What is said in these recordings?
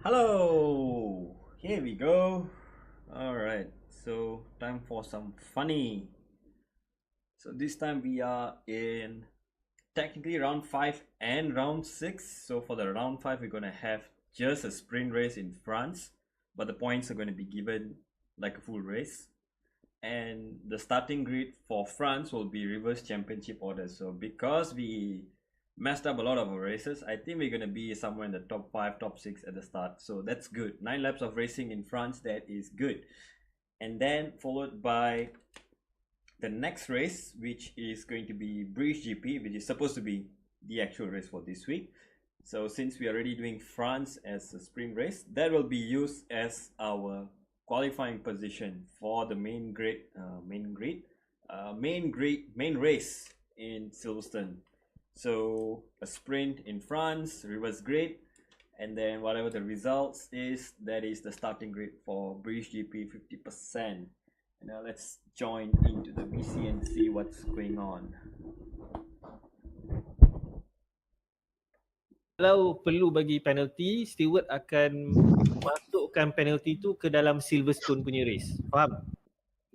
Hello! Here we go. Alright, so time for some funny. So this time we are in technically round 5 and round 6. So for the round 5, we're going to have just a sprint race in France, but the points are going to be given like a full race. And the starting grid for France will be reverse championship order. So because we messed up a lot of our races, I think we're going to be somewhere in the top 5, top 6 at the start. So that's good. 9 laps of racing in France, that is good. And then followed by the next race, which is going to be Prix GP, which is supposed to be the actual race for this week. So since we are already doing France as a sprint race, that will be used as our qualifying position for the main race in Silverstone. So a sprint in France, reverse grid, and then whatever the results is, that is the starting grid for British GP 50%. And now let's join into the VC and see what's going on. Kalau perlu bagi penalty, steward akan masukkan penalty tu ke dalam Silverstone punya race. Faham?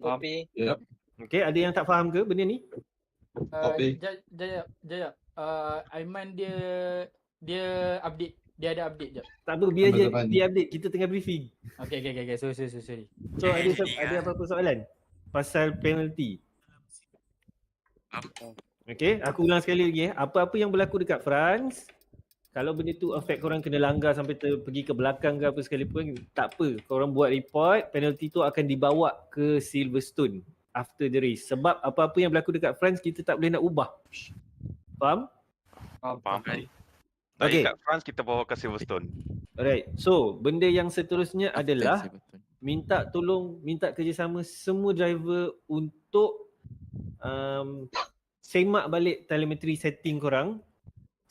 Copy. Yep. Okay, ada yang tak faham ke benda ni? Copy. Jap. Aiman dia update. Dia ada update jap. Tak apa, biar je Depan. dia update. Kita tengah briefing. Okay. Sorry. So ada apa-apa soalan pasal penalty? Okay, aku ulang sekali lagi. Apa-apa yang berlaku dekat France, kalau benda tu affect korang kena langgar sampai pergi ke belakang ke apa sekalipun, tak apa. Korang buat report, penalty tu akan dibawa ke Silverstone after the race. Sebab apa-apa yang berlaku dekat France, kita tak boleh nak ubah. Faham? Faham. Okay. Kat France kita bawa ke Silverstone. Alright, so benda yang seterusnya adalah minta kerjasama semua driver untuk semak balik telemetry setting korang.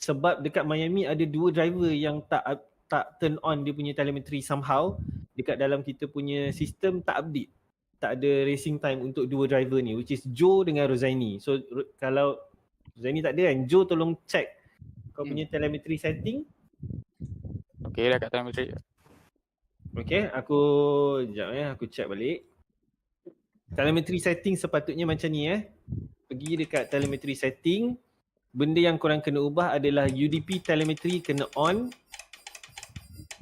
Sebab dekat Miami ada 2 driver yang tak turn on dia punya telemetry somehow. Dekat dalam kita punya sistem tak update. Tak ada racing time untuk 2 driver ni, which is Joe dengan Rosaini. So kalau Rosaini tak ada kan, Joe tolong check kau punya telemetry setting. Okay dah kat telemetry. Okay, aku check balik. Telemetry setting sepatutnya macam ni Pergi dekat telemetry setting. Benda yang korang kena ubah adalah UDP telemetry kena on.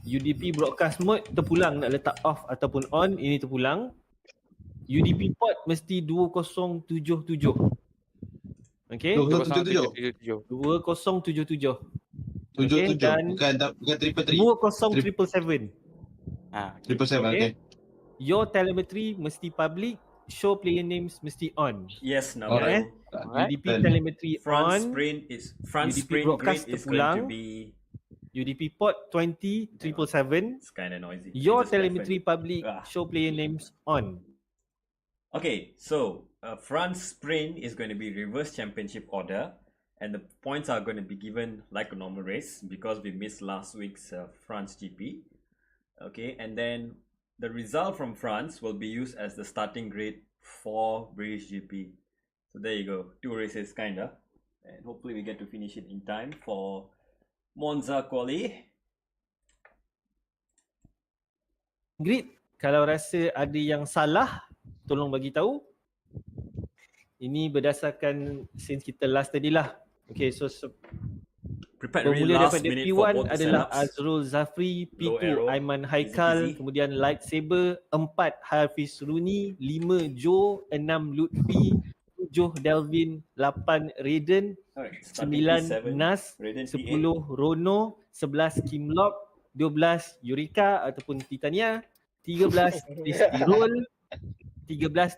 UDP broadcast mode terpulang nak letak off ataupun on, ini terpulang. UDP port mesti 2077. Okay? 2077. 2077. 77. dan Bukan triple 20777. 777. Okay. Your telemetry mesti public, show player names mesti on. Yes, now Alright. UDP telemetry France on. France UDP sprint broadcast grid is terpulang. going to be UDP port 20777. it's kind of noisy. Your Just telemetry left public, Ah. show player names on. Okay, so France sprint is going to be reverse championship order, and the points are going to be given like a normal race because we missed last week's France GP. Okay, and then the result from France will be used as the starting grid for British GP. So there you go, 2 races kinda, and hopefully we get to finish it in time for Monza quali. Grid, kalau rasa ada yang salah, tolong bagi tahu. Ini berdasarkan since kita last tadi lah. Okay, so Prepared really bermula last daripada minute for P1 both the adalah setups. Azrul Zafri, Low P2 arrow, Aiman Haikal, easy. kemudian Lightsaber, 4 Hafiz Runi, 5 Joe, 6 Lutfi, 7 Delvin, 8 Raiden, Alright, starting 9 P7, Nas, Raiden P8. 10 Rono, 11 Kimlock, 12 Eureka ataupun Titania, 13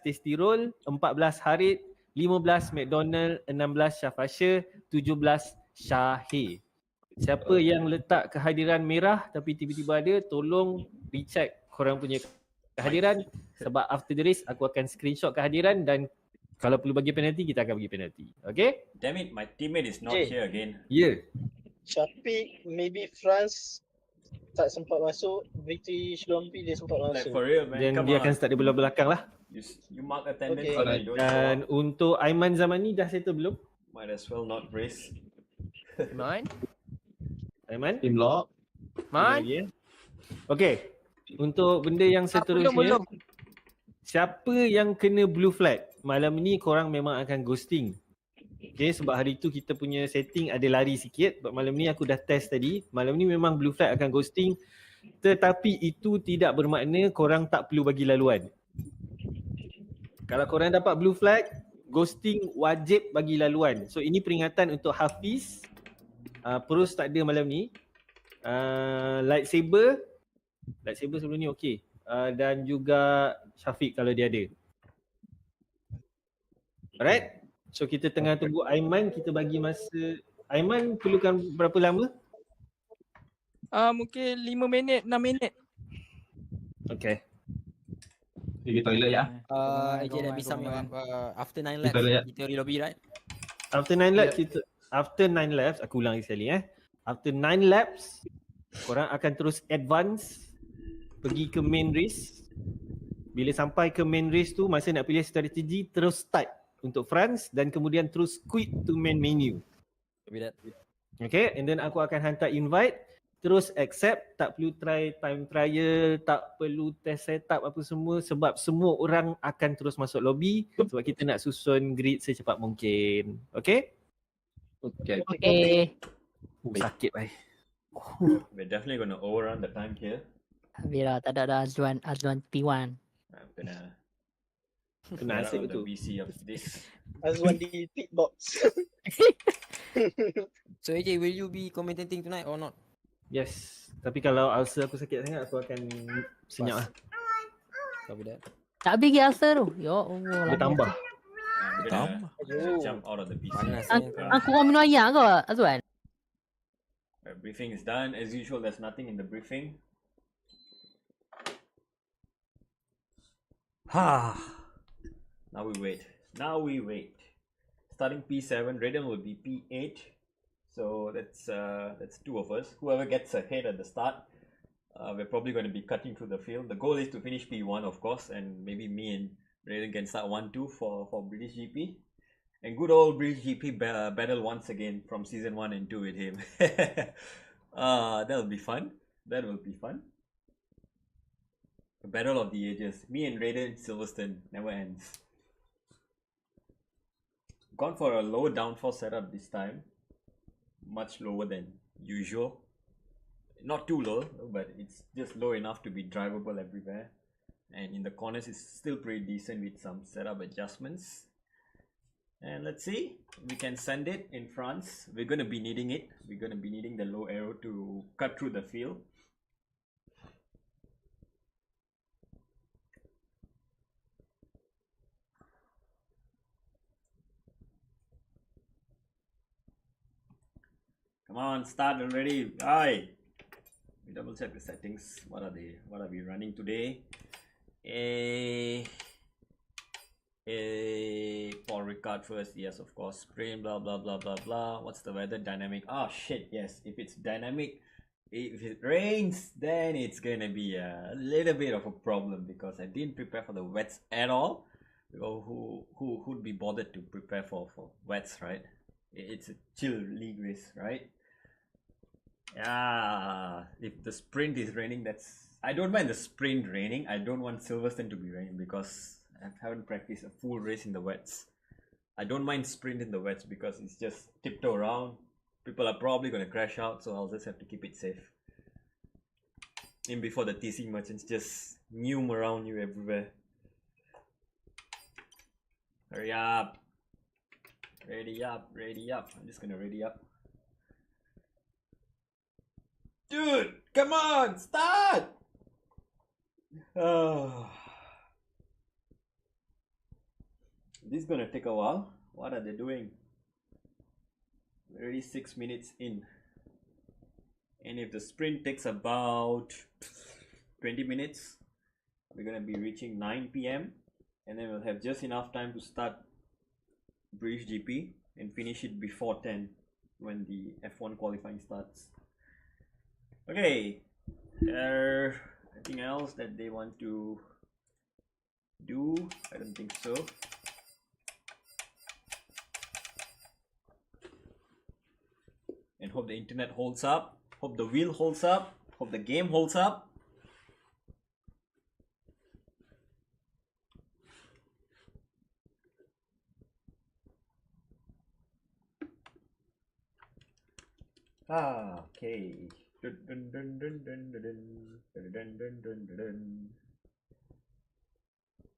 Testirol, 14 Harid, 15 McDonald, 16 Syafasher, 17 Syahir. Siapa yang letak kehadiran merah tapi tiba-tiba ada, tolong recheck korang punya kehadiran. Sebab after the race aku akan screenshot kehadiran dan kalau perlu bagi penalty, kita akan bagi penalty. Okay? Damn it, my teammate is not Okay. here again. Yeah. Syafiq, maybe France tak sempat masuk. British Grand Prix dia sempat Like masuk. for real, man. Dan Come dia on. akan start di belakang lah. You mark attendance Okay. and you don't show Dan up. untuk Aiman zaman ni dah settle belum? Might as well not race. Aiman? Aiman? Team lock. Man. Okay. Untuk benda yang seterusnya, siapa yang kena blue flag, malam ni korang memang akan ghosting. Okay, sebab hari tu kita punya setting ada lari sikit. Sebab malam ni aku dah test tadi. Malam ni memang blue flag akan ghosting. Tetapi itu tidak bermakna korang tak perlu bagi laluan. Kalau korang dapat blue flag, ghosting wajib bagi laluan. So ini peringatan untuk Hafiz. Perus tak ada malam ni. Lightsaber sebelum ni okey. Dan juga Syafiq kalau dia ada. Alright. So kita tengah tunggu Aiman, kita bagi masa. Aiman perlukan berapa lama? Mungkin 5 minit, 6 minit. Okay. Pergi toilet ya. AJ dah bisa after 9 Kita laps lihat. di teori lobby, right? After 9 laps aku ulang lagi sekali After 9 laps korang akan terus advance pergi ke main race. Bila sampai ke main race tu, masa nak pilih strategi, terus start untuk France dan kemudian terus quit to main menu. Copy that. Okay, and then aku akan hantar invite. Terus accept, tak perlu try time trial, tak perlu test setup apa semua sebab semua orang akan terus masuk lobby sebab kita nak susun grid secepat mungkin. Okay? Okay. Okay. Sakit baik. We're definitely gonna overrun the time here. Bila tak ada Azwan P1. I'm gonna Kena get asyik out the betul. BC of this. Azwan di pit box. So AJ, will you be commentating tonight or not? Yes. Tapi kalau ulcer aku sakit sangat, aku akan senyap lah. Copy that. Tak bagi ulcer tu. Ya Allah. Bertambah. I'm gonna jump out of the BC. Panas Ang- ni. Aku orang minum air ke Azwan? Briefing is done. As usual, there's nothing in the briefing. Now we wait. Starting P7, Raiden will be P8. So that's two of us. Whoever gets ahead at the start, we're probably going to be cutting through the field. The goal is to finish P1, of course, and maybe me and Raiden can start 1-2 for British GP. And good old British GP battle once again from season 1 and 2 with him. That'll be fun. That will be fun. The battle of the ages. Me and Raiden Silverstone never ends. Gone for a low downforce setup this time. Much lower than usual. Not too low, but it's just low enough to be drivable everywhere. And in the corners it's still pretty decent with some setup adjustments. And let's see, we can send it in France. We're going to be needing it. We're going to be needing the low aero to cut through the field. Come on, start already. Aye. We double check the settings. What are they? What are we running today? Paul Ricard first, yes, of course. Sprint, blah blah blah blah blah. What's the weather? Dynamic. Oh shit, yes. If it's dynamic, if it rains, then it's gonna be a little bit of a problem because I didn't prepare for the wets at all. Who'd be bothered to prepare for wets, right? It's a chill league race, right? Yeah. If the sprint is raining, I don't mind the sprint raining. I don't want Silverstone to be raining because I haven't practiced a full race in the wets. I don't mind sprint in the wets because it's just tiptoe around. People are probably going to crash out, so I'll just have to keep it safe. In before the TC merchants just nume around you everywhere. Hurry up. Ready up, ready up. I'm just going to ready up. Dude, come on, start! This is gonna take a while. What are they doing? We're already 6 minutes in. And if the sprint takes about 20 minutes, we're gonna be reaching 9 PM. And then we'll have just enough time to start British GP and finish it before 10 when the F1 qualifying starts. Okay. Anything else that they want to do? I don't think so. And hope the internet holds up. Hope the wheel holds up. Hope the game holds up. Okay.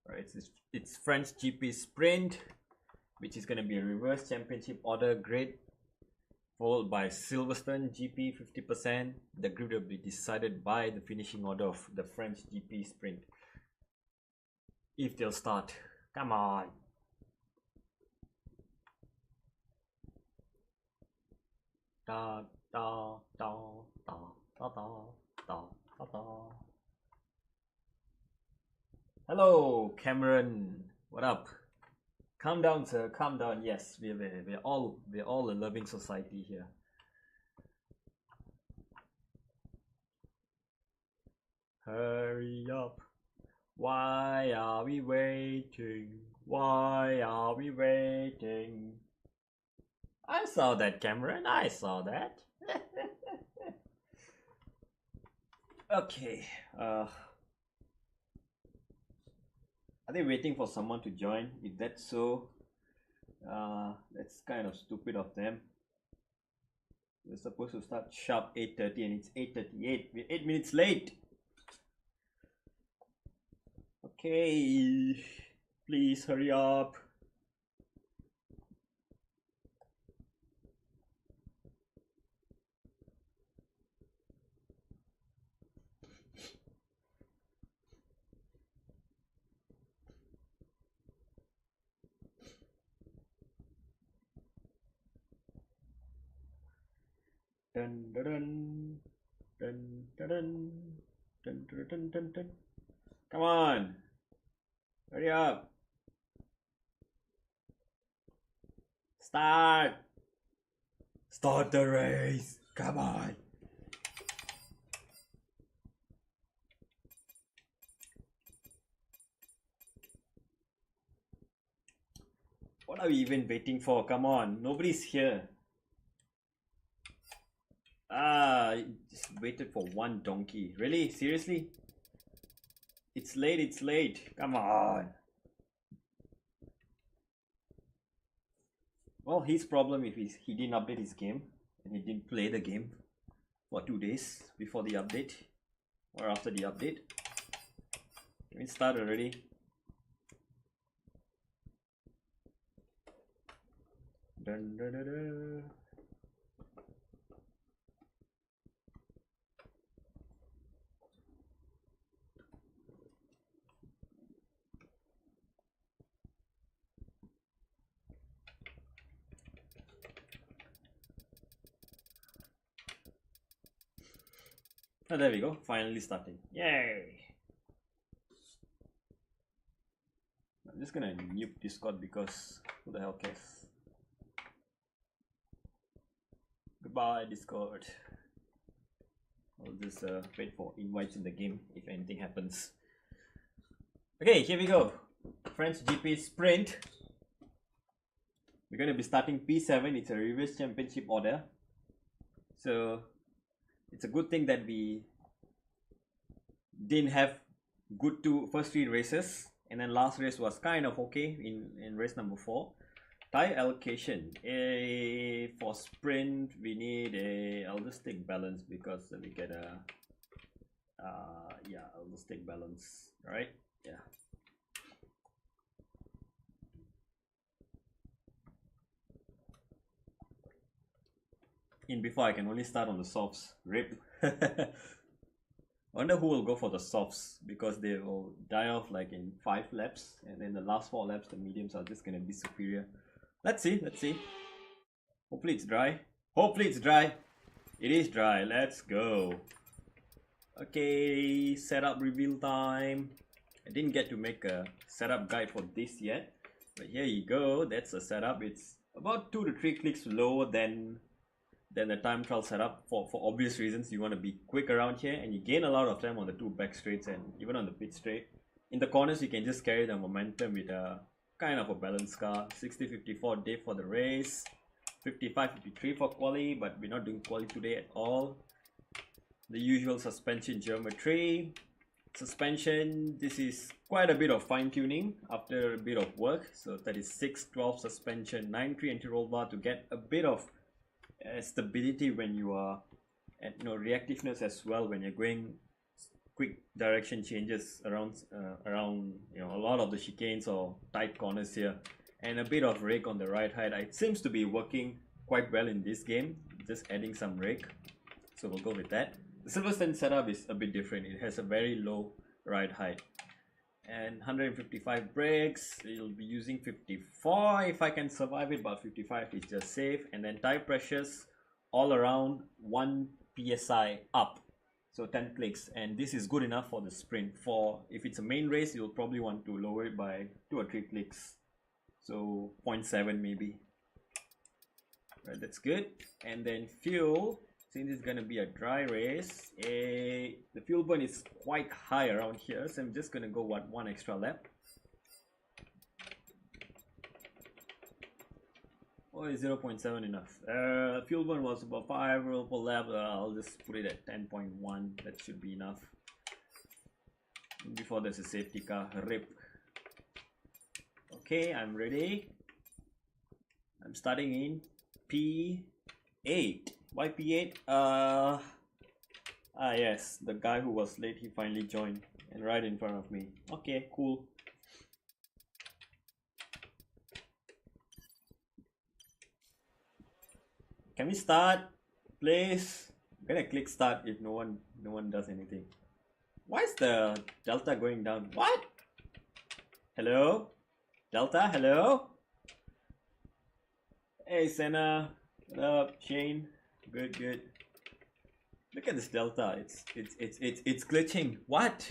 Alright, it's French GP Sprint, which is going to be a reverse championship order grid, followed by Silverstone GP 50%. The grid will be decided by the finishing order of the French GP Sprint. If they'll start. Come on. Da da da da da da da da da. Hello, Cameron. What up? Calm down, sir. Calm down. Yes, we're all a loving society here. Hurry up. Why are we waiting? Why are we waiting? I saw that, Cameron. I saw that. Okay. Are they waiting for someone to join? If that's so, that's kind of stupid of them. We're supposed to start sharp 8:30 and it's 8:38. We're 8 minutes late. Okay, please hurry up. Dun dun dun dun dun dun dun dun dun dun. Come on, hurry up. Start the race. Come on. What are we even waiting for? Come on, nobody's here. Just waited for one donkey. Really? Seriously? It's late. Come on. Well, his problem if he didn't update his game and he didn't play the game for 2 days before the update or after the update. Can we start already? Dun, dun, dun, dun. Oh, there we go, finally starting. Yay! I'm just gonna nuke Discord because who the hell cares? Goodbye, Discord. I'll just wait for invites in the game if anything happens. Okay, here we go. French GP Sprint. We're gonna be starting P7. It's a reverse championship order. So it's a good thing that we didn't have good first 3 races, and then last race was kind of okay in race number 4. Tire allocation. For sprint we need I'll just take balance because we get a yeah, I'll just take balance. All right, yeah. In before I can only start on the softs. RIP. Wonder who will go for the softs because they will die off like in 5 laps, and then the last 4 laps the mediums are just gonna be superior. Let's see. Hopefully it's dry. It is dry. Let's go. Okay, setup reveal time. I didn't get to make a setup guide for this yet, but here you go. That's a setup. It's about 2 to 3 clicks lower than the time trial setup for obvious reasons. You want to be quick around here, and you gain a lot of time on the 2 back straights and even on the pit straight. In the corners you can just carry the momentum with a kind of a balanced car. 60-54 day for the race, 55-53 for quali, but we're not doing quali today at all. the usual suspension geometry. Suspension, this is quite a bit of fine-tuning after a bit of work. So 36-12 suspension, 9-3 anti-roll bar to get a bit of stability when you are, and reactiveness as well when you're going quick direction changes around a lot of the chicanes or tight corners here, and a bit of rake on the right height. It seems to be working quite well in this game, just adding some rake, so we'll go with that. The Silverstone setup is a bit different. It has a very low ride height and 155 brakes. You'll be using 54 if I can survive it, but 55 is just safe. And then tire pressures all around 1 psi up, so 10 clicks, and this is good enough for the sprint. For if it's a main race, you'll probably want to lower it by 2 or 3 clicks, so 0.7 maybe. Right, that's good. And then fuel, since it's gonna be a dry race, the fuel burn is quite high around here, so I'm just gonna go one extra lap. Or is 0.7 enough? Fuel burn was about 5 per lap. I'll just put it at 10.1. That should be enough. Before there's a safety car, rip. Okay, I'm ready. I'm starting in P8. Why P8? Yes, the guy who was late, he finally joined and right in front of me. Okay, cool. Can we start, please? I'm gonna click start if no one does anything. Why is the delta going down? What? Hello? Delta, hello? Hey Senna, what up? Shane, good. Look at this delta. It's glitching. What?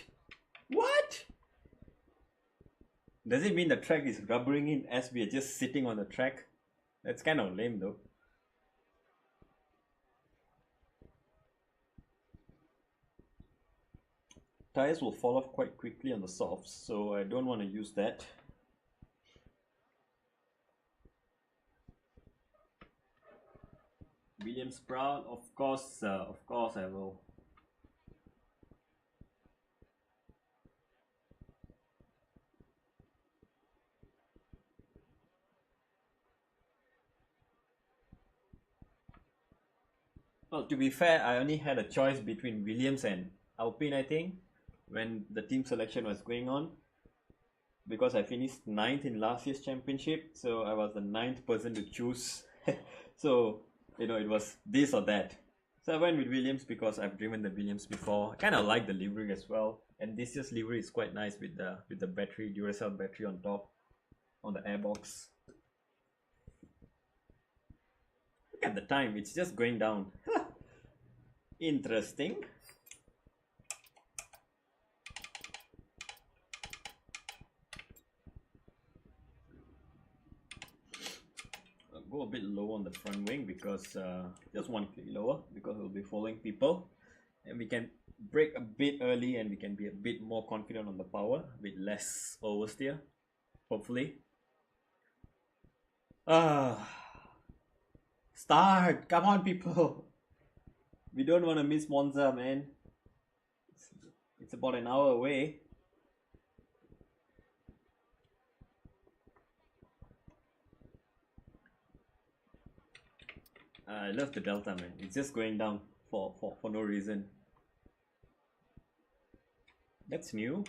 Does it mean the track is rubbering in as we are just sitting on the track? That's kind of lame though. Tires will fall off quite quickly on the softs, so I don't want to use that. Williams proud, of course I will. Well, to be fair, I only had a choice between Williams and Alpine, I think, when the team selection was going on, because I finished 9th in last year's championship, so I was the 9th person to choose. So it was this or that. So I went with Williams because I've driven the Williams before. I kind of like the livery as well, and this year's livery is quite nice with the battery, Duracell battery on top, on the airbox. Look at the time, it's just going down. Interesting. Go a bit low on the front wing because just 1 click lower, because we'll be following people, and we can brake a bit early and we can be a bit more confident on the power, a bit less oversteer, hopefully. Start! Come on people! We don't want to miss Monza, man. It's about an hour away. I love the delta, man. It's just going down for no reason. That's new.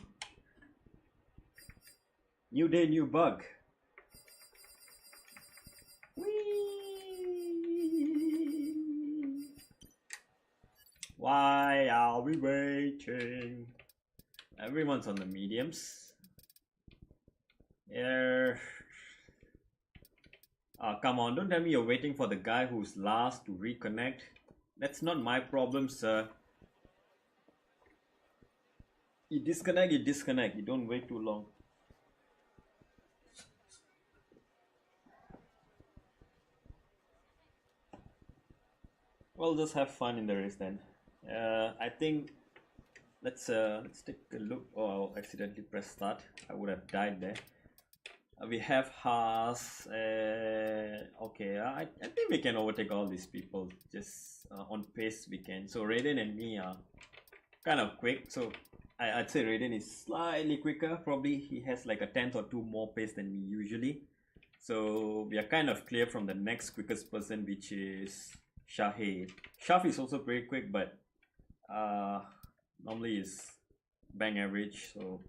New day, new bug. Whee! Why are we waiting? Everyone's on the mediums. Yeah. Come on, don't tell me you're waiting for the guy who's last to reconnect. That's not my problem, sir. You disconnect, you don't wait too long. Well, just have fun in the race then. I think let's take a look. Oh, I accidentally pressed start. I would have died there. We have Haas. Okay, I think we can overtake all these people. Just on pace we can. So Raiden and me are kind of quick. So I'd say Raiden is slightly quicker. Probably he has like a tenth or two more pace than me usually. So we are kind of clear from the next quickest person, which is Shahid. Shaf is also pretty quick, but normally is bang average. So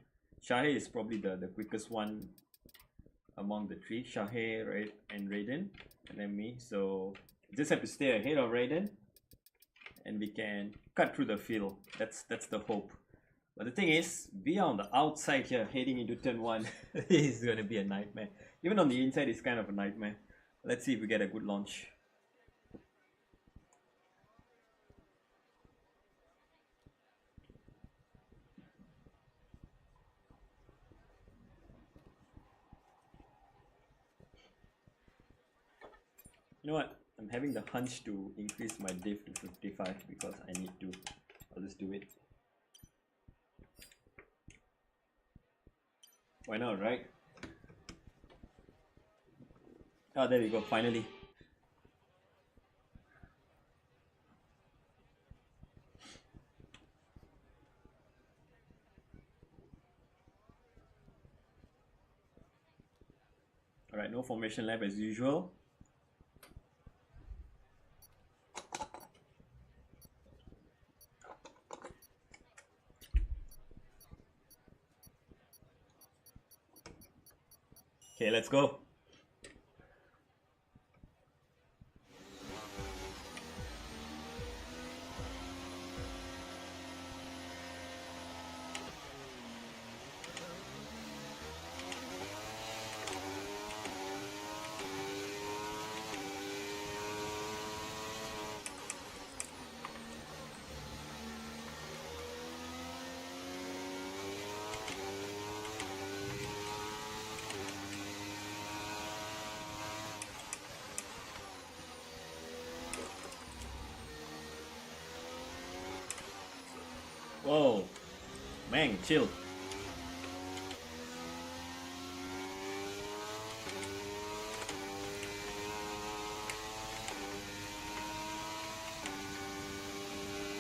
Shahid is probably the quickest one among the three. Shahid, and Raiden, and then me. So just have to stay ahead of Raiden, and we can cut through the field. That's the hope. But the thing is, we are on the outside here, heading into turn 1. This is gonna be a nightmare. Even on the inside, it's kind of a nightmare. Let's see if we get a good launch. You know what? I'm having the hunch to increase my diff to 55 because I need to. I'll just do it. Why not, right? Oh, there we go, finally. Alright, no formation lab as usual. Okay, let's go. Whoa, man, chill.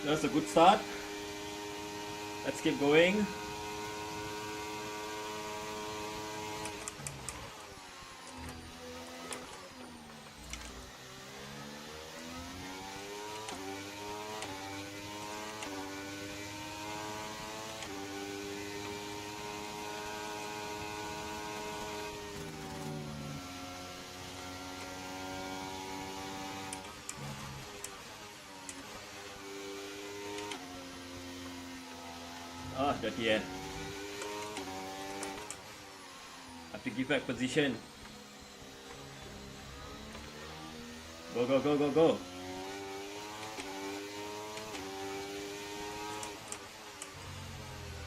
That's a good start. Let's keep going. Ah, dirty air. Have to give back position. Go, go, go, go, go.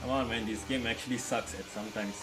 Come on, man, this game actually sucks at sometimes.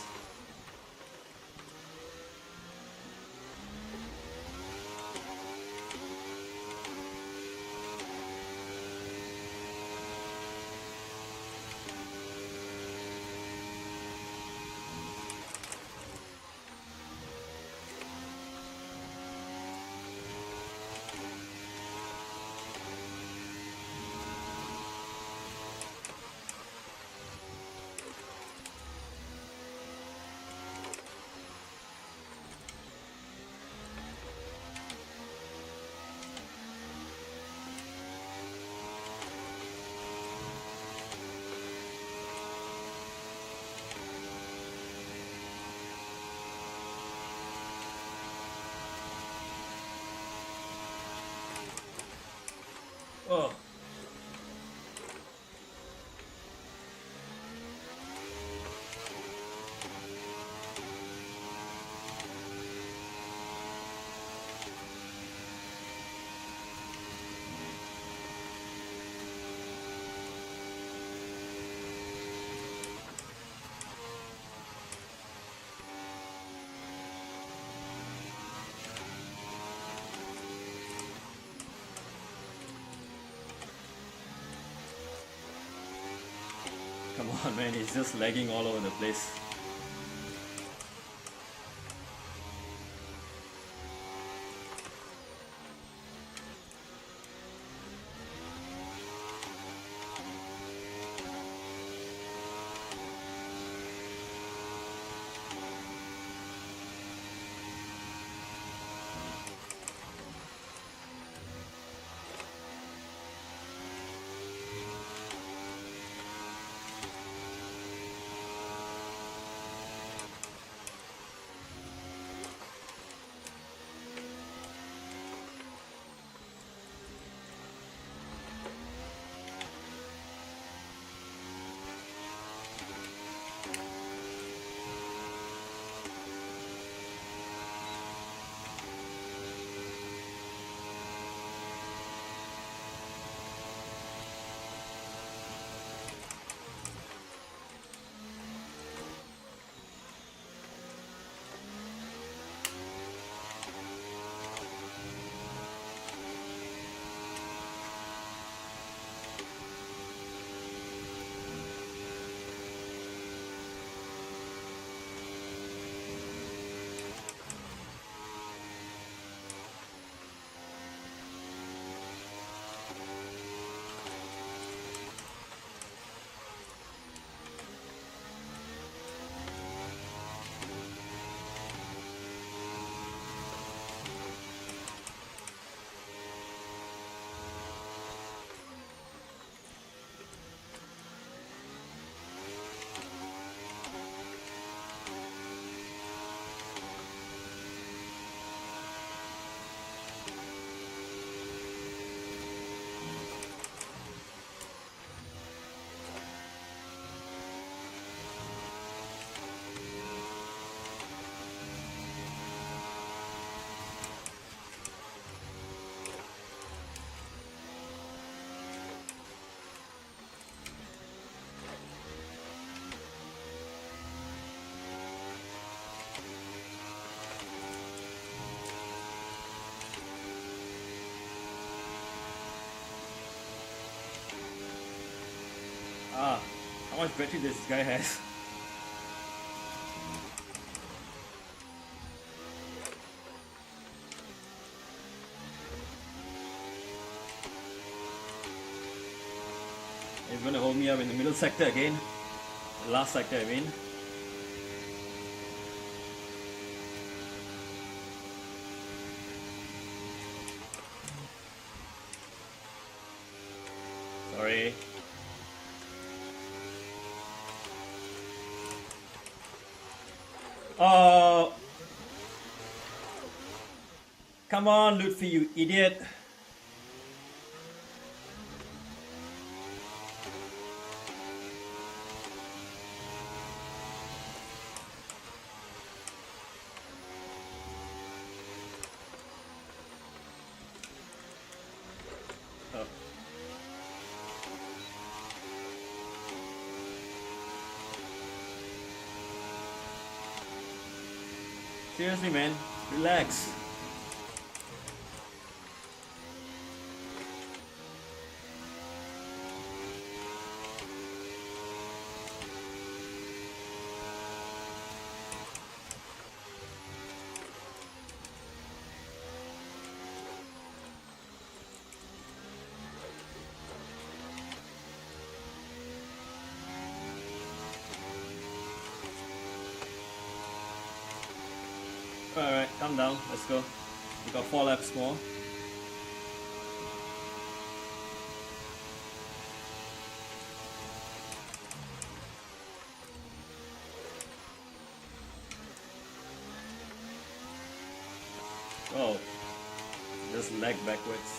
Oh. Come on, man, it's just lagging all over the place. Ah, how much battery this guy has? He's gonna hold me up in the middle sector again. The last sector, I mean. Sorry. Oh! Come on, Lutfi, you idiot! Oh. Seriously, man, relax. Alright, calm down, let's go. We got 4 laps more. Oh, just lag backwards.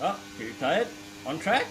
Oh, he retired. On track.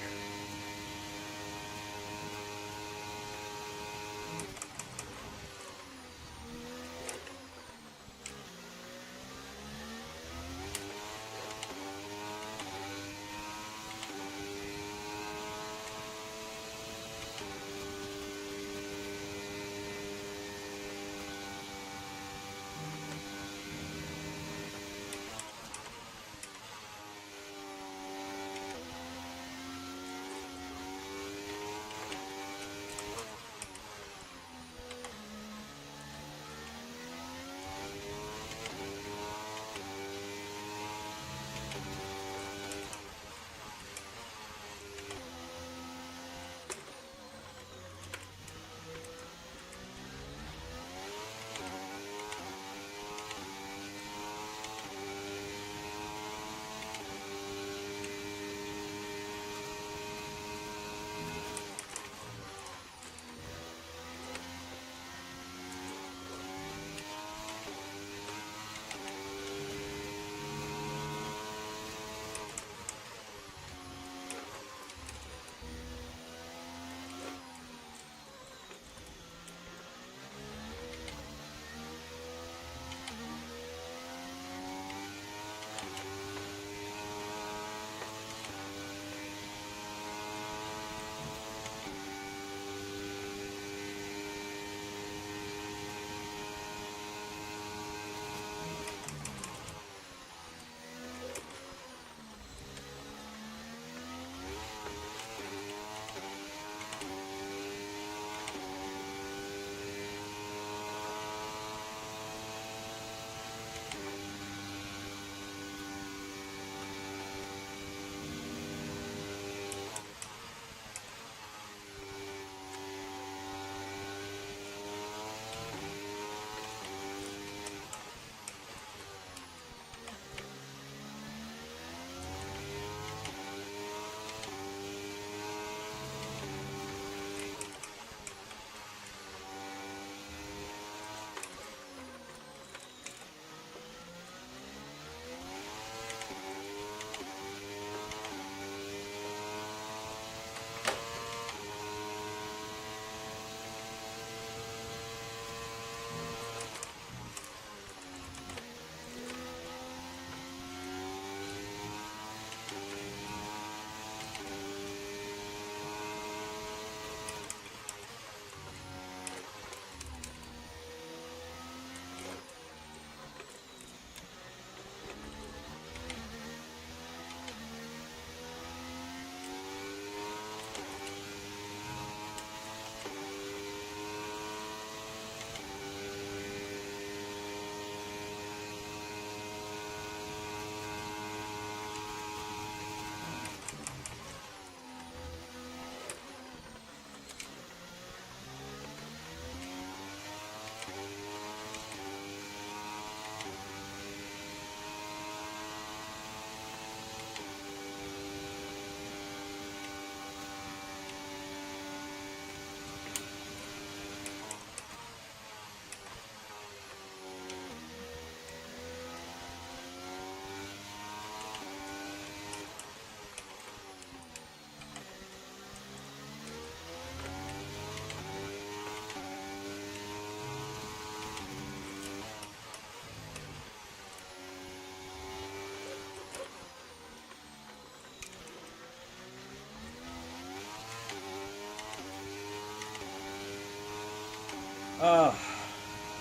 Ah,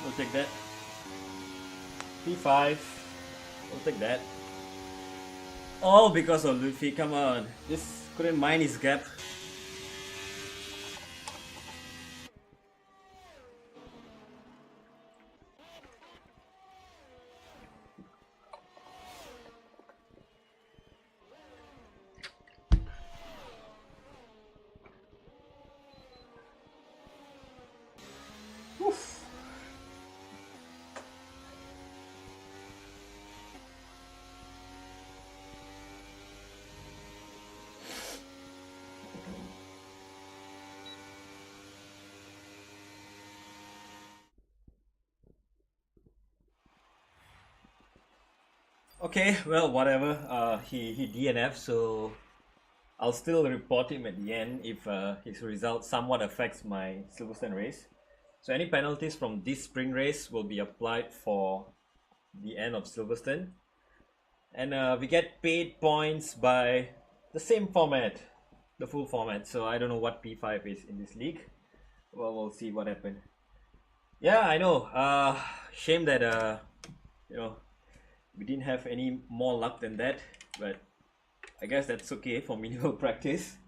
we'll take that. P5. We'll take that. All because of Luffy, come on. Just couldn't mind his gap. Oof. Okay, well, whatever. He DNF, so I'll still report him at the end if his result somewhat affects my Silverstone race. So any penalties from this spring race will be applied for the end of Silverstone, and we get paid points by the same format, the full format. So I don't know what P5 is in this league. Well, we'll see what happens. Yeah, I know. Shame that you know, we didn't have any more luck than that, but I guess that's okay for minimal practice.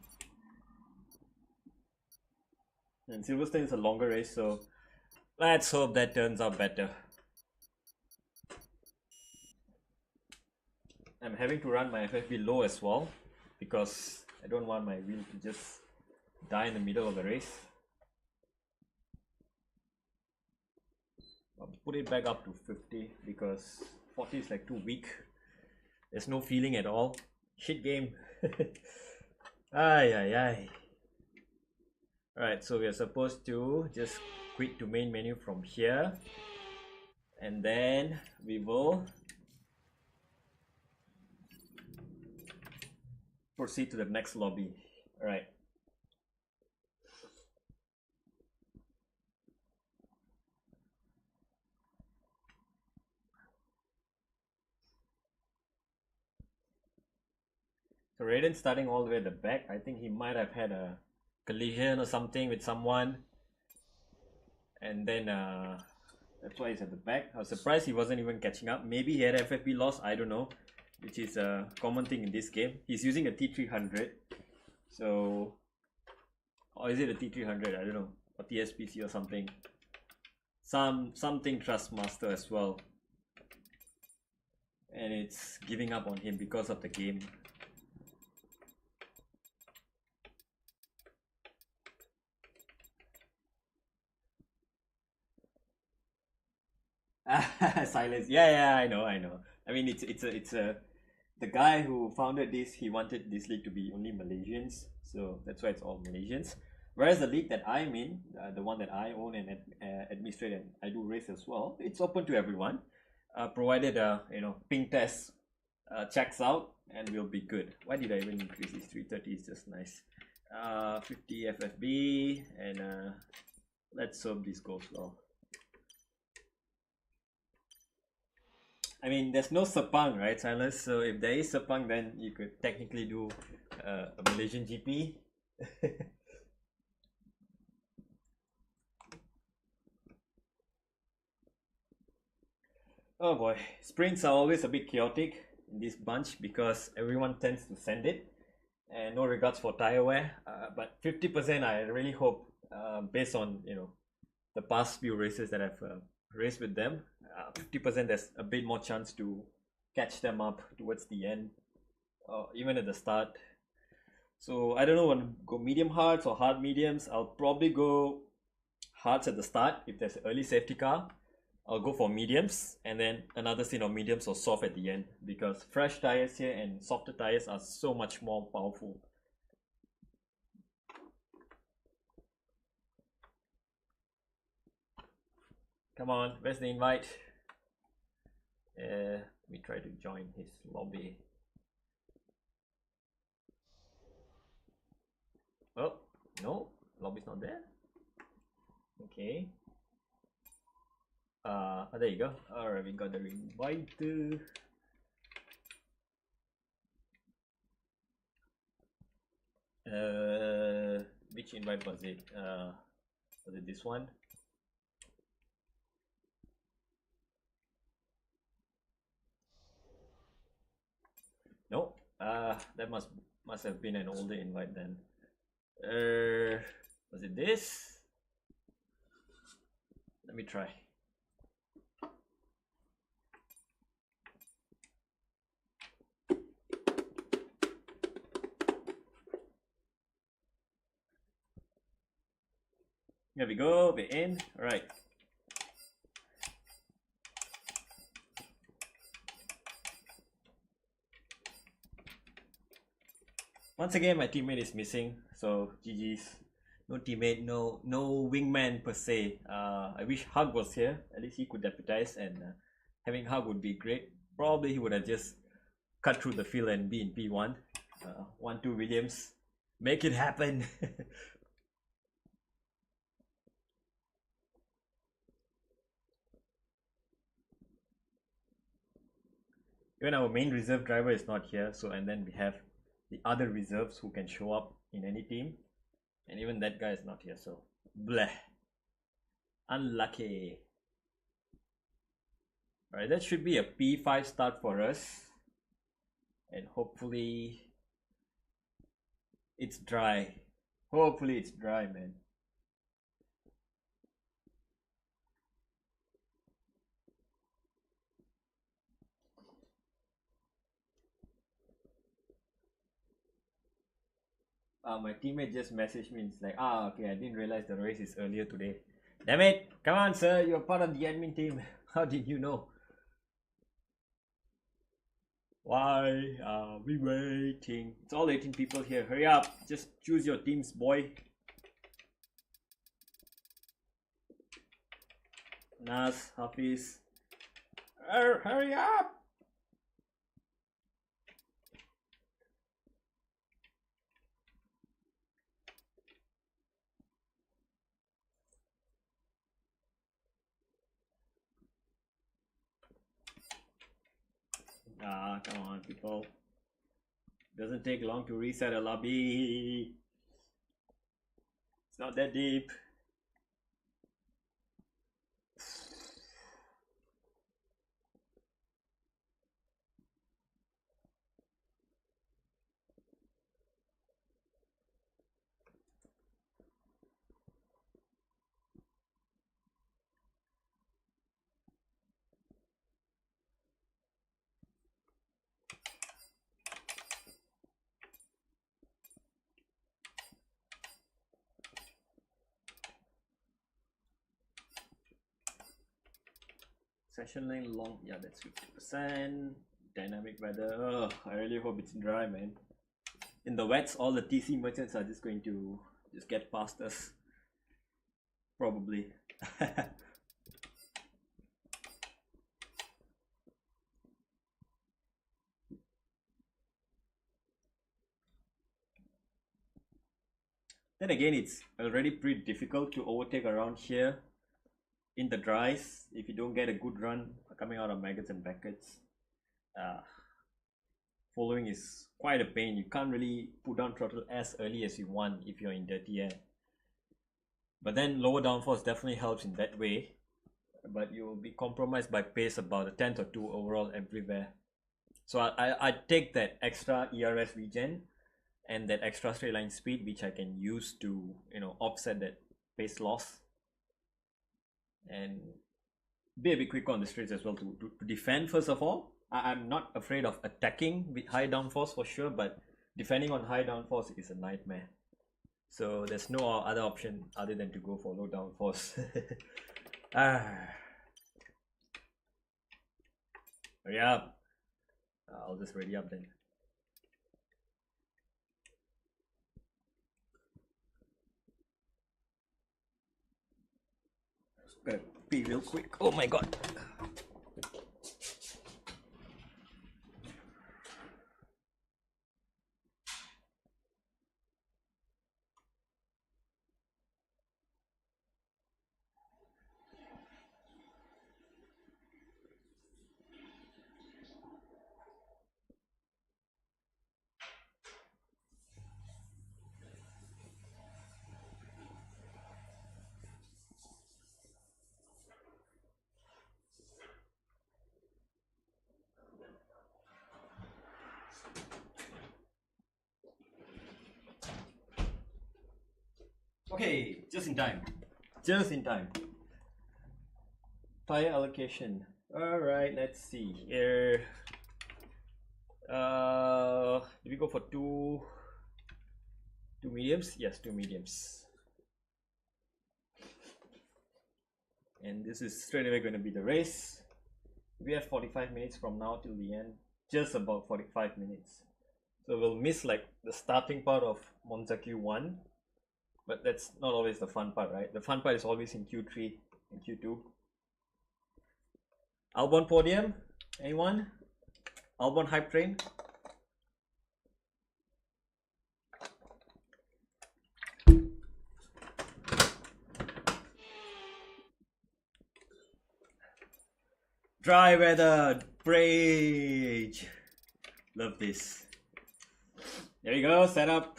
And Silverstone is a longer race, so let's hope that turns out better. I'm having to run my FFB low as well because I don't want my wheel to just die in the middle of the race. I'll put it back up to 50 because 40 is like too weak. There's no feeling at all. Shit game. Ay ay ay. Alright, so we are supposed to just quit to main menu from here, and then we will proceed to the next lobby. Alright. So Raiden starting all the way at the back. I think he might have had a collision or something with someone, and then that's why he's at the back. I was surprised he wasn't even catching up. Maybe he had FFP loss, I don't know, which is a common thing in this game. He's using a T300, so, or is it a T300? I don't know, or TSPC or something. Something Trustmaster as well, and it's giving up on him because of the game. Silence. Yeah, I know. I mean, it's a the guy who founded this. He wanted this league to be only Malaysians, so that's why it's all Malaysians. Whereas the league that I'm in, the one that I own and administrate, and I do race as well, it's open to everyone, provided ping test checks out, and we'll be good. Why did I even increase this? 330 is just nice. 50 FFB, and let's hope this goes well. I mean, there's no Sepang, right, Silas? So if there is Sepang, then you could technically do a Malaysian GP. Oh boy, sprints are always a bit chaotic in this bunch because everyone tends to send it, and no regards for tire wear. But 50%, I really hope, based on the past few races that I've raced with them, 50% there's a bit more chance to catch them up towards the end, even at the start. So I don't know, want to go medium hards or hard mediums. I'll probably go hards at the start. If there's an early safety car, I'll go for mediums, and then another stint of mediums or soft at the end, because fresh tires here and softer tires are so much more powerful. Come on, where's the invite? Let me try to join his lobby. Oh, no, lobby's not there. Okay. There you go. Alright, we got the invite. Which invite was it? Was it this one? That must have been an older invite then. Was it this? Let me try. There we go, we're in. All right. Once again, my teammate is missing, so GG's. No teammate, no wingman per se. I wish Hug was here. At least he could deputize, and having Hug would be great. Probably he would have just cut through the field and be in P1. 1-2 Williams. Make it happen. Even our main reserve driver is not here, so and then we have the other reserves who can show up in any team, and even that guy is not here, so bleh. Unlucky. Alright, that should be a P5 start for us, and hopefully it's dry. Hopefully it's dry, man. My teammate just messaged me and it's like, okay, I didn't realize the race is earlier today. Damn it! Come on, sir, you're part of the admin team. How did you know? Why are we waiting? It's all 18 people here. Hurry up! Just choose your teams, boy. Nas, Hafiz. Hurry up! Come on, people. Doesn't take long to reset a lobby. It's not that deep. Session length long, yeah, that's 50%. Dynamic weather, I really hope it's dry, man. In the wets, all the TC merchants are just going to just get past us. Probably. Then again, it's already pretty difficult to overtake around here in the dries if you don't get a good run coming out of maggots and buckets. Following is quite a pain. You can't really put down throttle as early as you want if you're in dirty air, but then lower downforce definitely helps in that way, but you'll be compromised by pace about a tenth or two overall everywhere. So I take that extra ERS regen and that extra straight line speed, which I can use to, you know, offset that pace loss and be a bit quicker on the straights as well to defend. First of all, I'm not afraid of attacking with high downforce for sure, but defending on high downforce is a nightmare. So there's no other option other than to go for low downforce. Hurry up. I'll just ready up then. Gotta pee real quick. Oh my god. Okay, just in time. Just in time. Tire allocation. Alright, let's see here. Do we go for two mediums? Yes, two mediums. And this is straight away going to be the race. We have 45 minutes from now till the end. Just about 45 minutes. So we'll miss like the starting part of Monza Q1. But that's not always the fun part, right? The fun part is always in Q3 and Q2. Albon podium? Anyone? Albon hype train? Dry weather, Prix. Love this. There you go, setup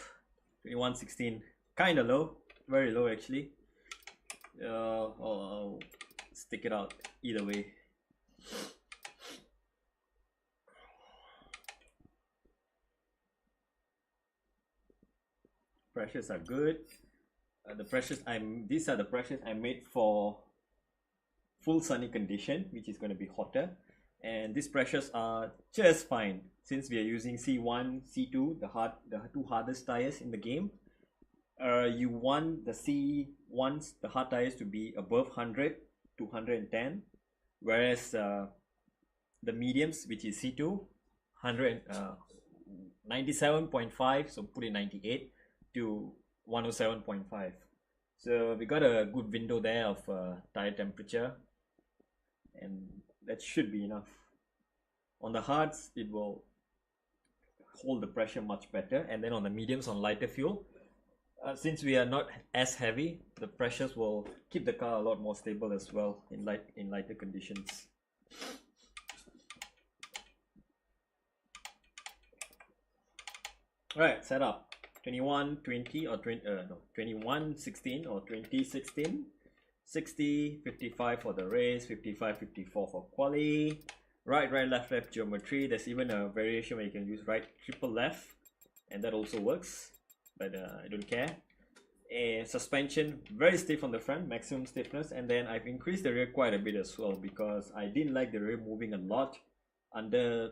2116. Kinda low, very low actually. I'll stick it out either way. Pressures are good. These are the pressures I made for full sunny condition, which is going to be hotter, and these pressures are just fine since we are using C1, C2, the two hardest tires in the game. You want the C1s, the hard tires, to be above 100 to 110, whereas the mediums, which is C2, 97.5, so put in 98 to 107.5. So we got a good window there of tire temperature, and that should be enough. On the hards, it will hold the pressure much better, and then on the mediums, on lighter fuel, since we are not as heavy, the pressures will keep the car a lot more stable as well in lighter conditions. Right, setup 2120 or 2116 or 2016, 60, 55 for the race, 55, 54 for quali. Right, left geometry. There's even a variation where you can use right triple left, and that also works, but I don't care. Suspension very stiff on the front, maximum stiffness, and then I've increased the rear quite a bit as well because I didn't like the rear moving a lot under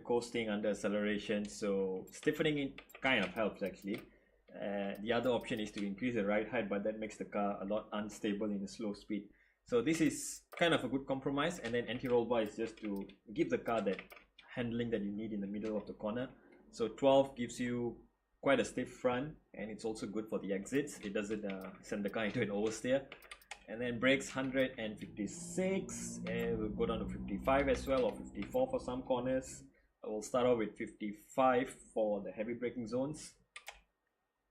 coasting, under acceleration. So stiffening it kind of helps actually. The other option is to increase the ride height, but that makes the car a lot unstable in a slow speed. So this is kind of a good compromise, and then anti-roll bar is just to give the car that handling that you need in the middle of the corner. So 12 gives you quite a stiff front, and it's also good for the exits. It doesn't send the car into an oversteer. And then brakes 156, and we'll go down to 55 as well, or 54 for some corners. I will start off with 55 for the heavy braking zones,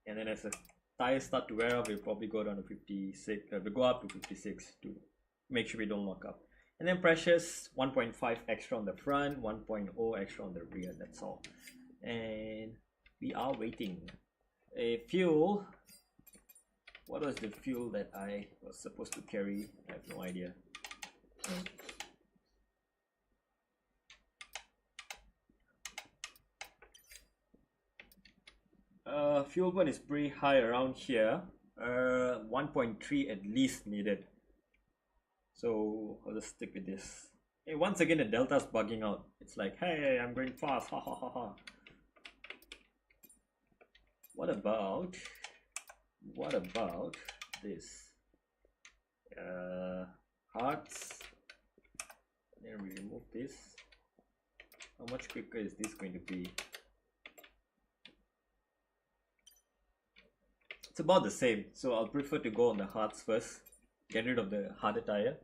and then as the tires start to wear off, we'll probably go down to 56. We'll go up to 56 to make sure we don't lock up. And then pressures 1.5 extra on the front, 1.0 extra on the rear. That's all. And we are waiting. Fuel. What was the fuel that I was supposed to carry? I have no idea. Fuel burn is pretty high around here. 1.3 at least needed. So I'll just stick with this. Hey, once again the delta's bugging out. It's like, hey, I'm going fast, ha ha ha ha. What about this? Hearts. Then we remove this. How much quicker is this going to be? It's about the same, so I'll prefer to go on the hards first, get rid of the harder tire,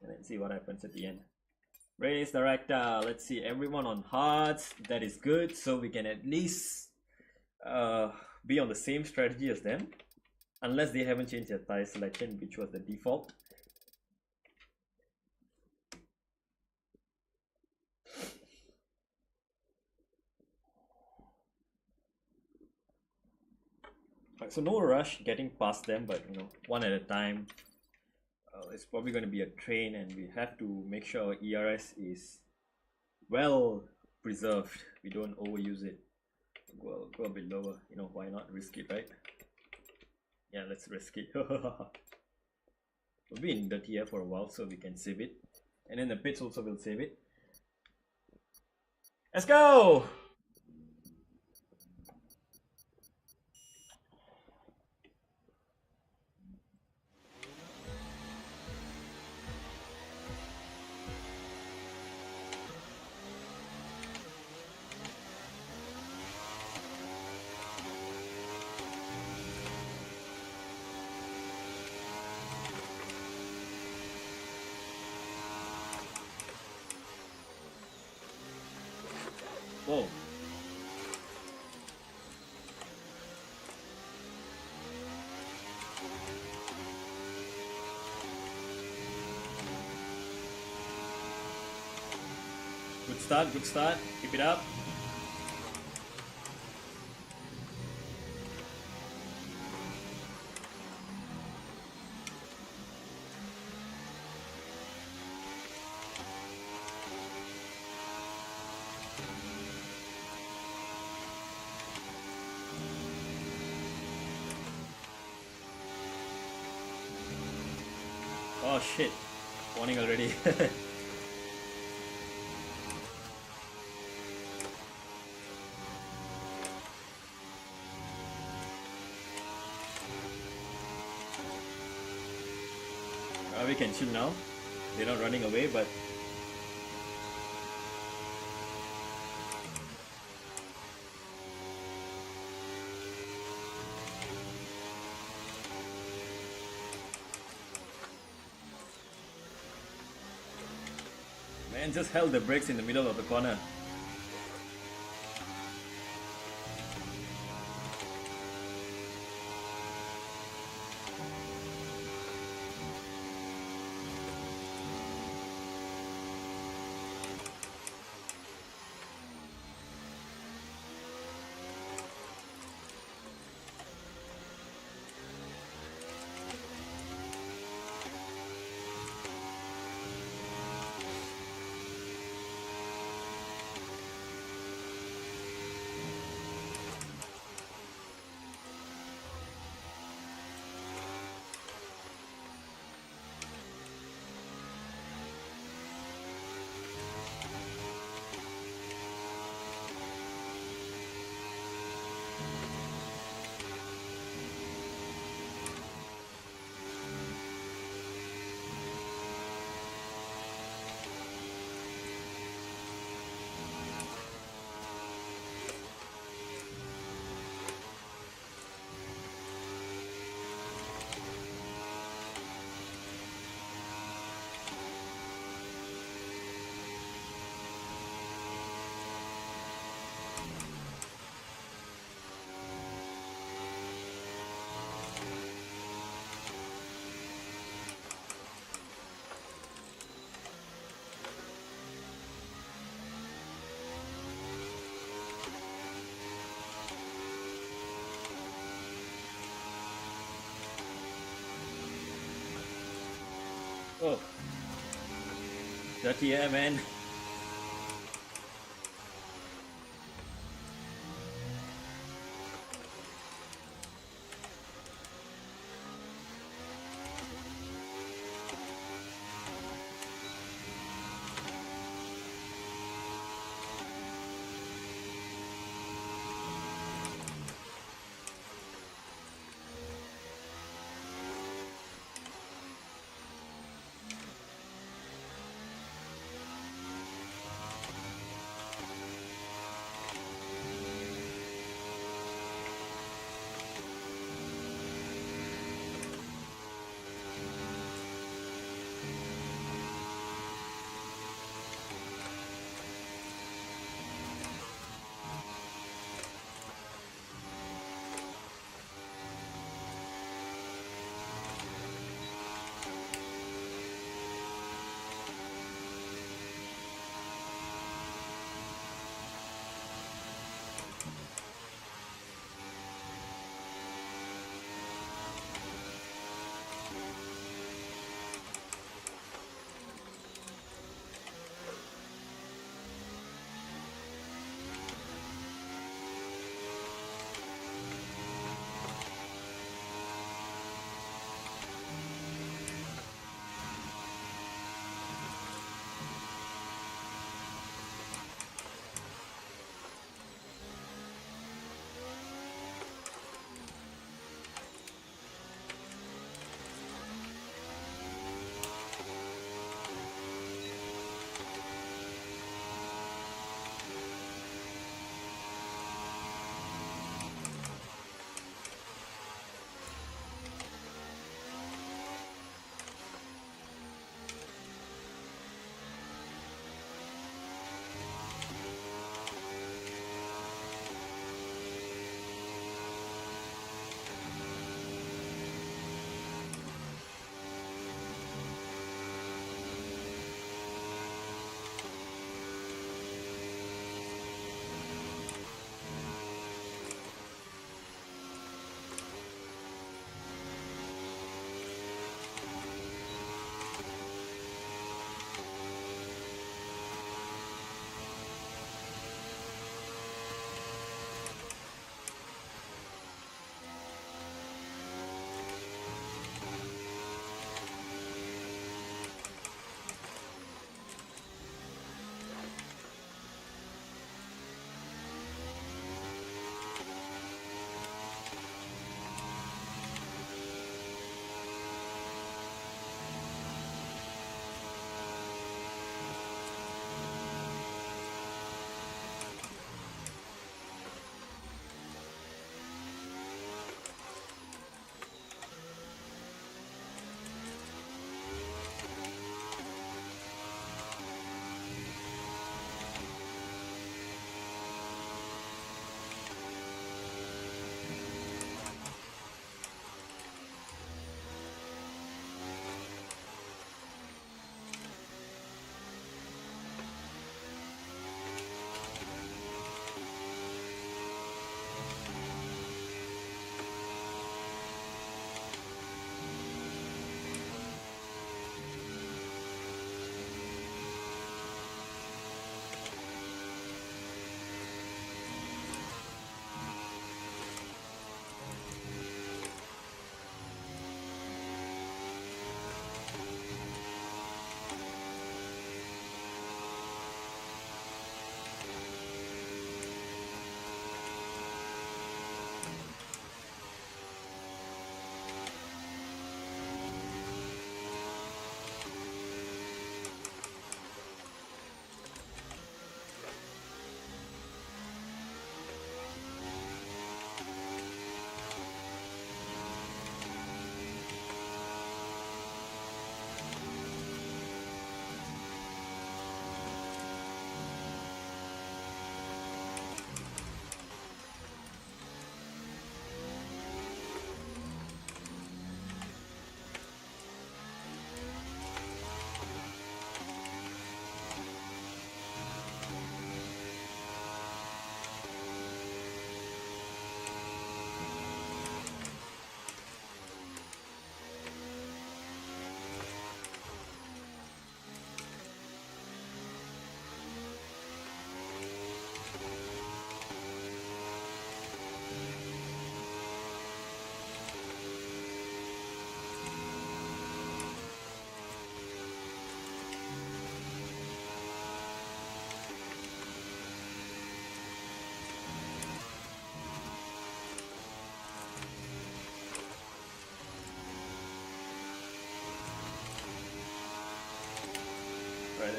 and then see what happens at the end. Race director, let's see, everyone on hards. That is good, so we can at least be on the same strategy as them, unless they haven't changed their tire selection, which was the default. So no rush getting past them, but one at a time. It's probably going to be a train, and we have to make sure our ERS is well preserved. We don't overuse it. Go a bit lower, why not risk it, right? Yeah, let's risk it. We'll be in dirty air for a while so we can save it. And then the pits also will save it. Let's go! Whoa. Good start, good start. Keep it up. Oh shit. Warning already. We can chill now. They're not running away, but man just held the brakes in the middle of the corner. Oh. Dirty air, man.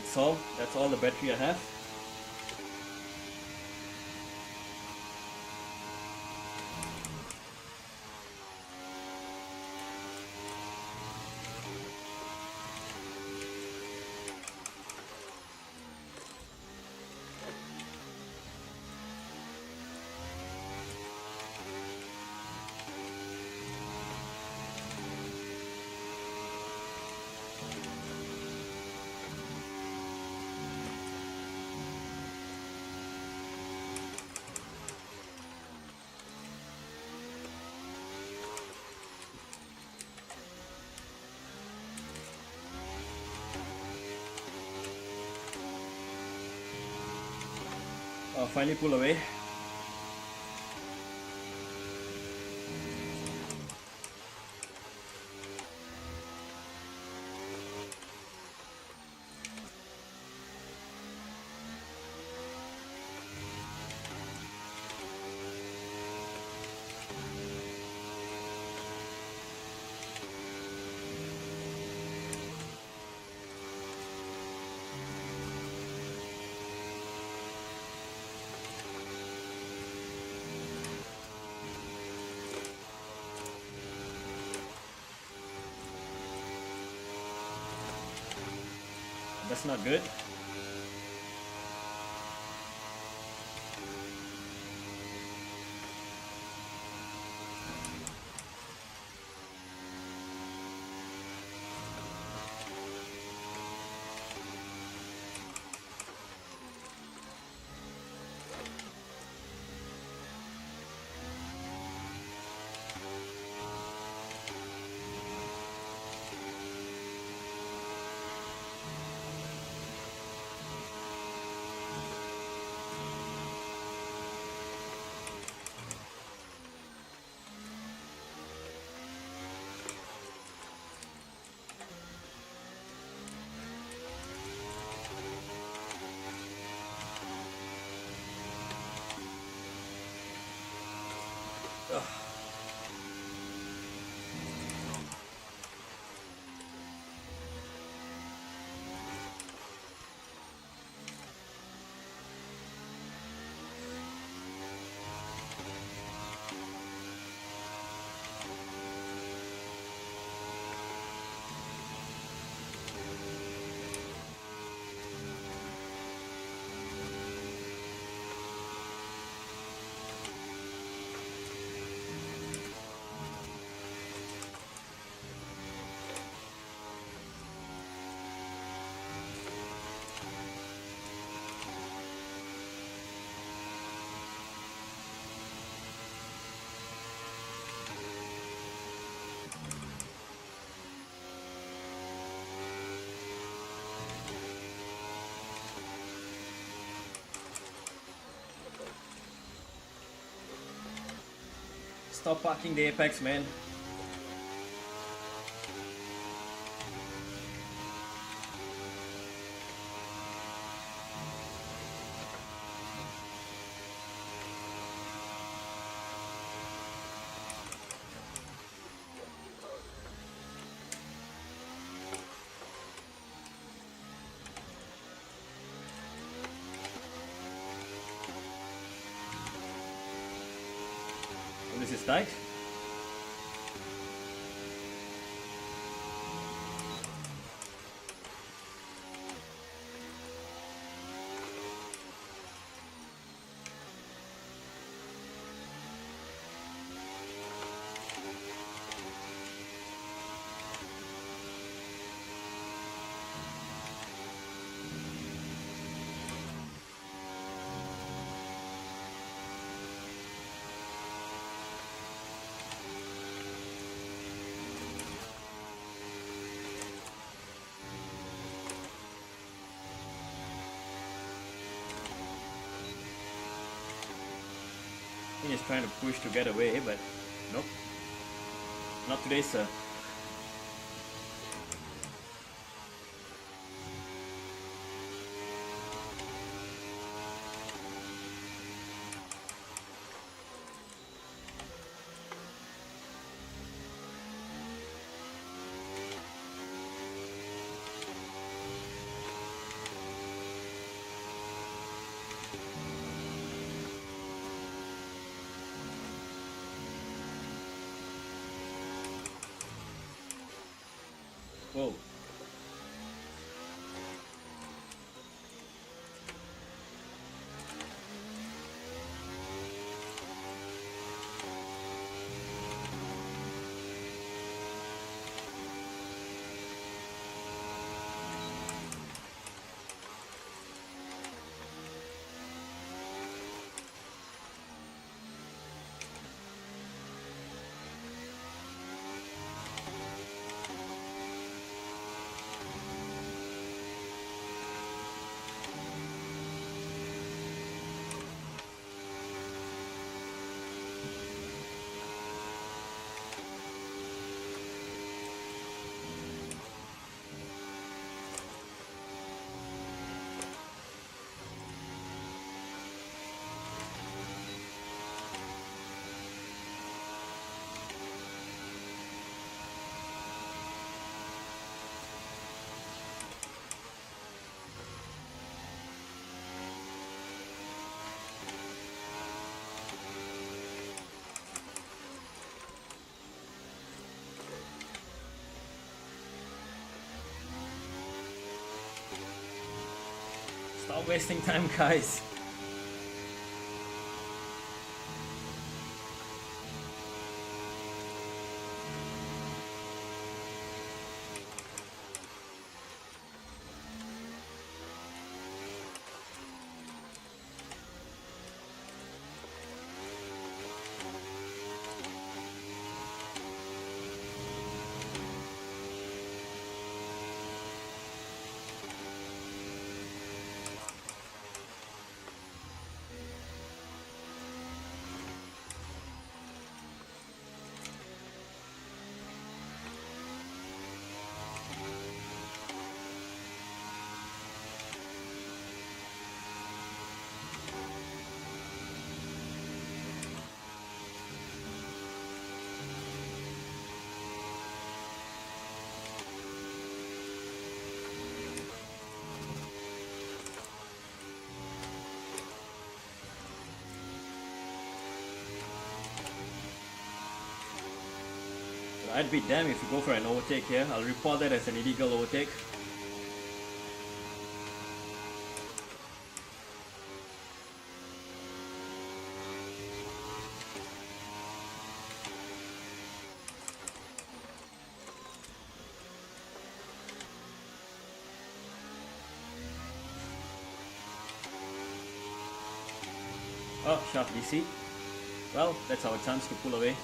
That's all. That's all the battery I have. Finally pull away. That's not good. Stop parking the apex, man. Oh, this is tight. He is trying to push to get away, but nope. Not today, sir. Whoa. Stop wasting time, guys. I'd be damned if you go for an overtake here. I'll report that as an illegal overtake. Oh, sharp DC. Well, that's our chance to pull away.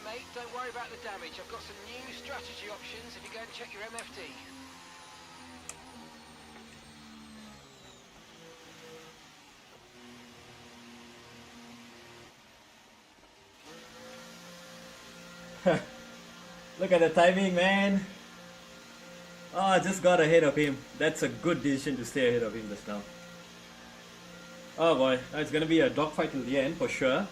mate. Don't worry about the damage. I've got some new strategy options if you go and check your MFD. Look at the timing, man. Oh, I just got ahead of him. That's a good decision to stay ahead of him just now. Oh boy, it's gonna be a dogfight till the end for sure.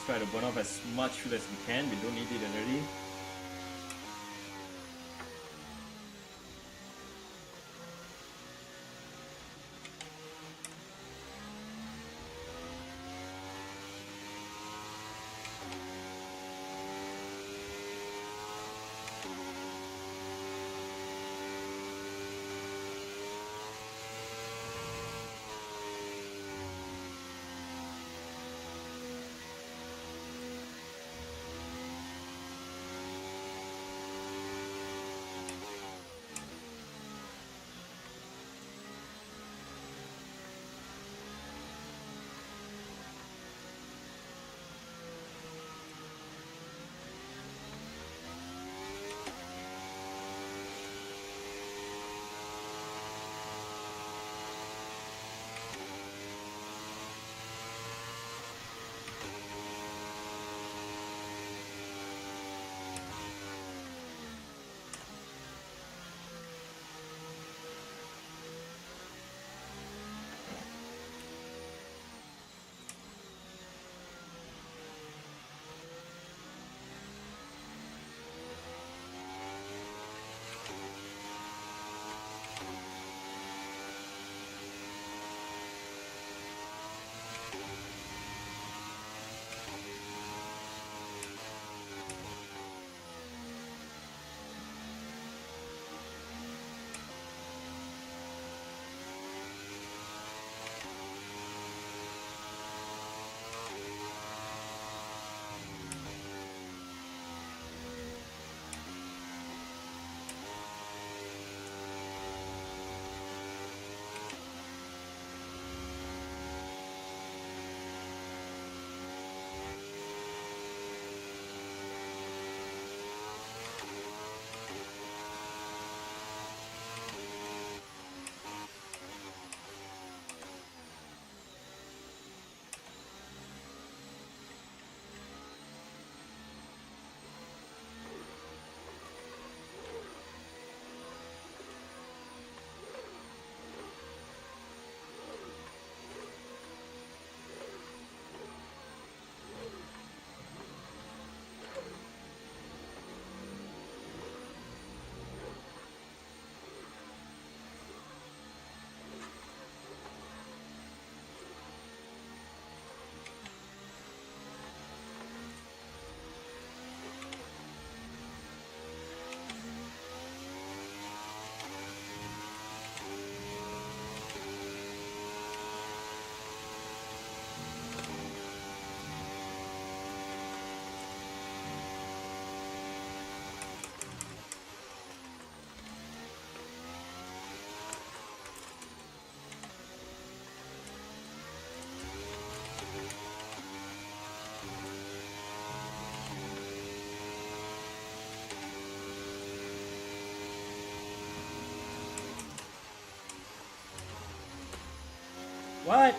Try to burn off as much fuel as we can. We don't need it already. What?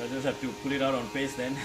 I just have to pull it out on pace then.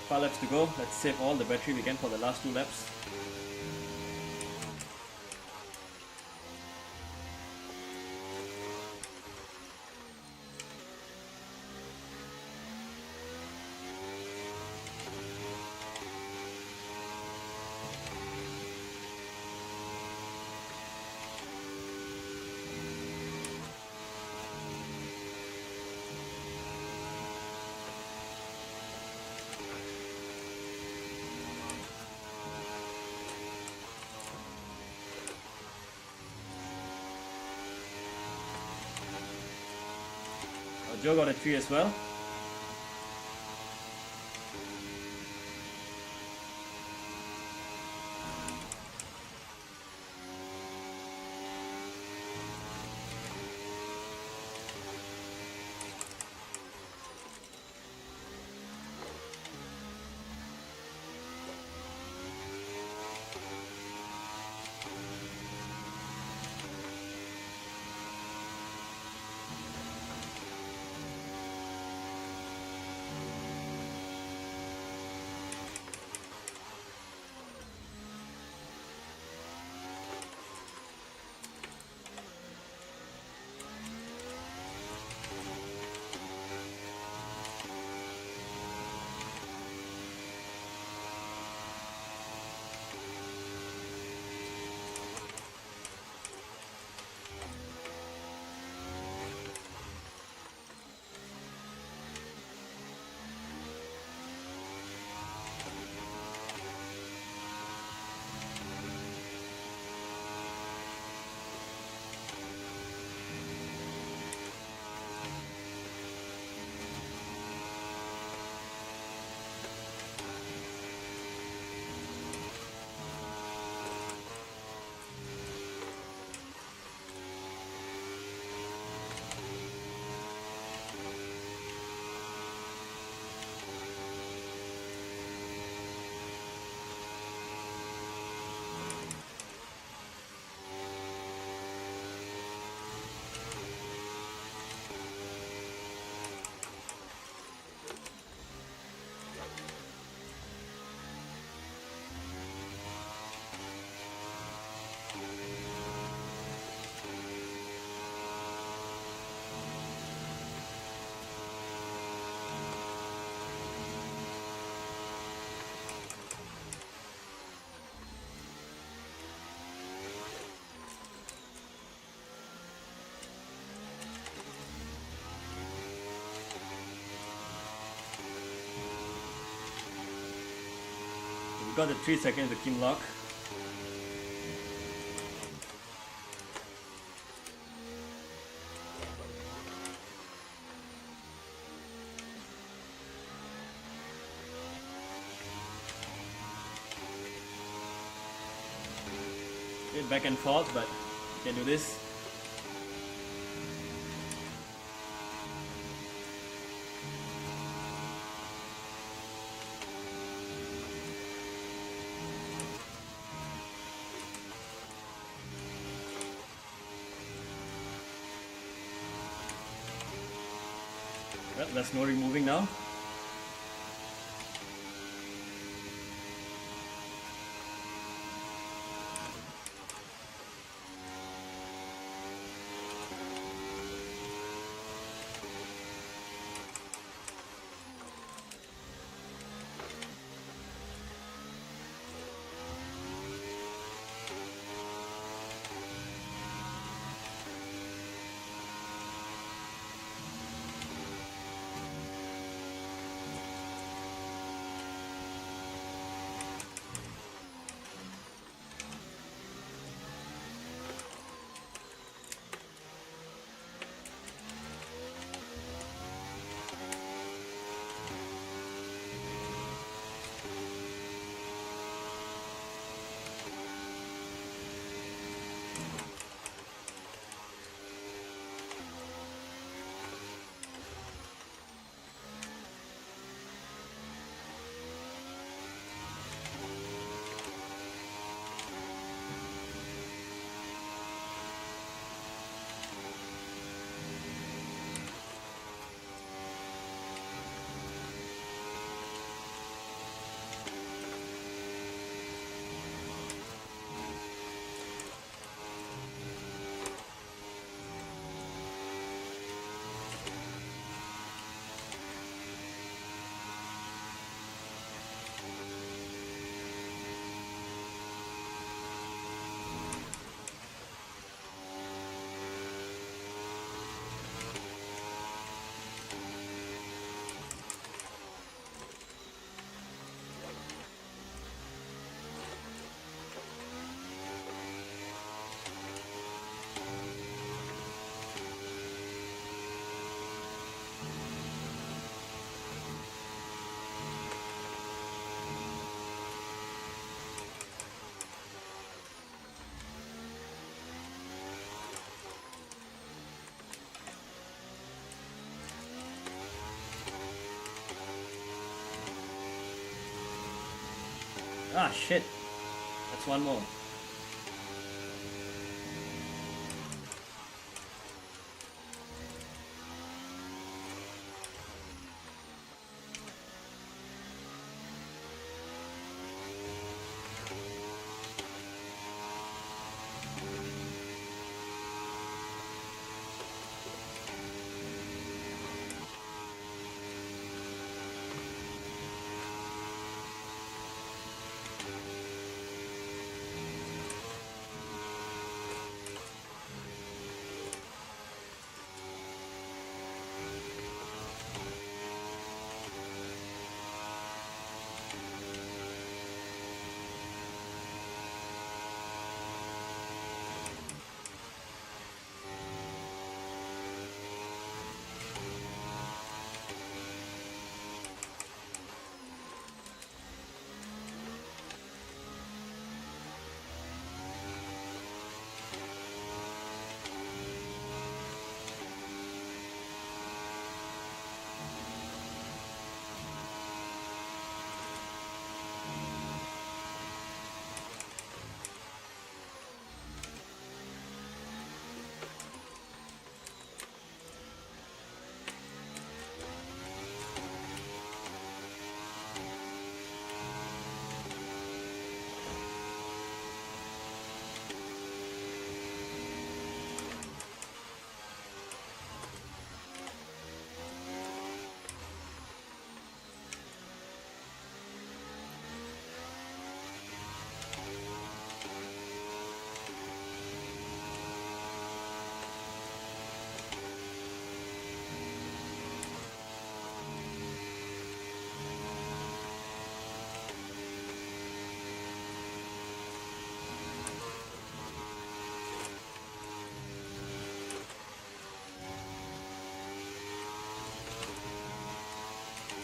5 laps to go. Let's save all the battery we can for the last 2 laps. Joe got a 3 as well. We got the 3 seconds to Kim lock. Okay, back and forth, but we can do this. Well, that's no removing now. Ah, shit. That's one more.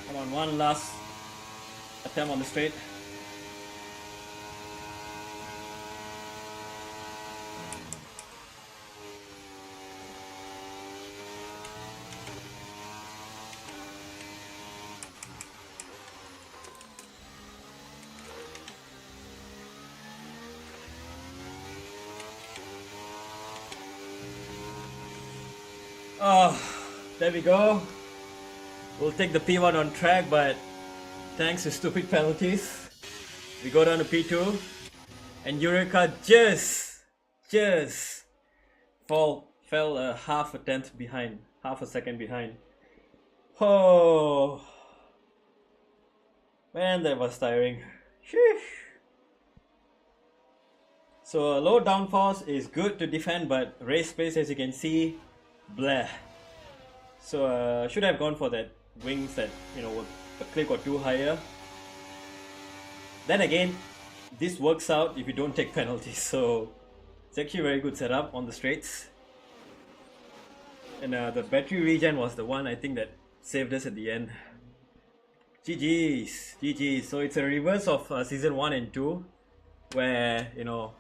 Come on, one last attempt on the straight. Oh, there we go. We'll take the P1 on track, but thanks to stupid penalties, we go down to P2, and Eureka just fell a half a second behind. Oh man, that was tiring. Sheesh. So low downforce is good to defend, but race pace, as you can see, bleh. So should have gone for that wings that, you know, were a click or two higher. Then again, this works out if you don't take penalties, so it's actually a very good setup on the straights. And the battery regen was the one I think that saved us at the end. GG's. So it's a reverse of season 1 and 2, where, you know,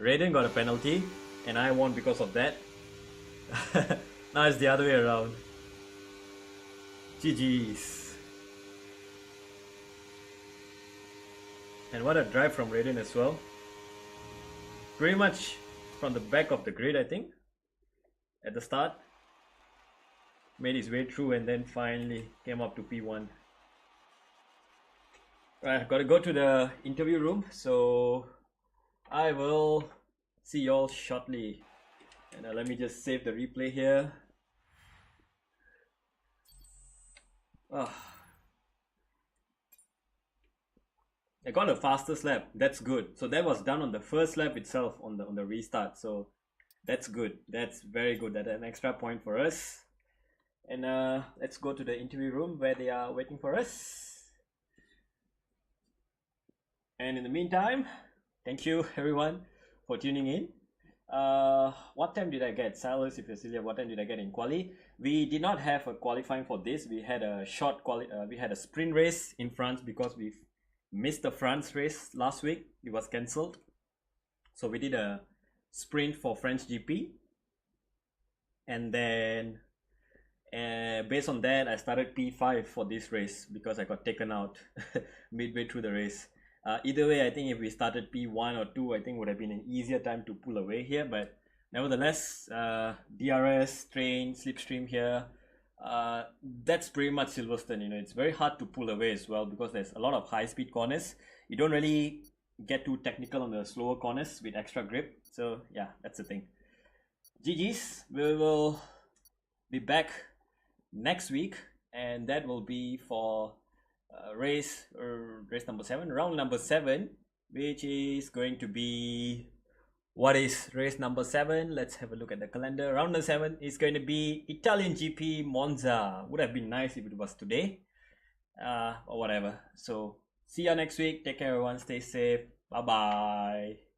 Raiden got a penalty and I won because of that. Now it's the other way around. GG's. And what a drive from Raiden as well. Pretty much from the back of the grid, I think, at the start. Made his way through and then finally came up to P1. Right, gotta go to the interview room, so I will see y'all shortly. And let me just save the replay here. I got a fastest lap. That's good. So that was done on the first lap itself on the restart. So that's good. That's very good. That's an extra point for us. And let's go to the interview room where they are waiting for us. And in the meantime, thank you everyone for tuning in. What time did I get? Silas, if you're still here, what time did I get in quali? We did not have a qualifying for this. We had a we had a sprint race in France because we missed the France race last week. It was cancelled. So we did a sprint for French GP. And then based on that, I started P5 for this race because I got taken out midway through the race. Either way, I think if we started P1 or 2, I think would have been an easier time to pull away here. But nevertheless, DRS, train, slipstream here, that's pretty much Silverstone. You know, it's very hard to pull away as well because there's a lot of high-speed corners. You don't really get too technical on the slower corners with extra grip. So yeah, that's the thing. GG's. We will be back next week, and that will be for race number 7, round number 7, which is going to be, what is race number 7? Let's have a look at the calendar. Round number 7 is going to be Italian GP Monza. Would have been nice if it was today, or whatever. So see you next week. Take care everyone, stay safe, bye bye.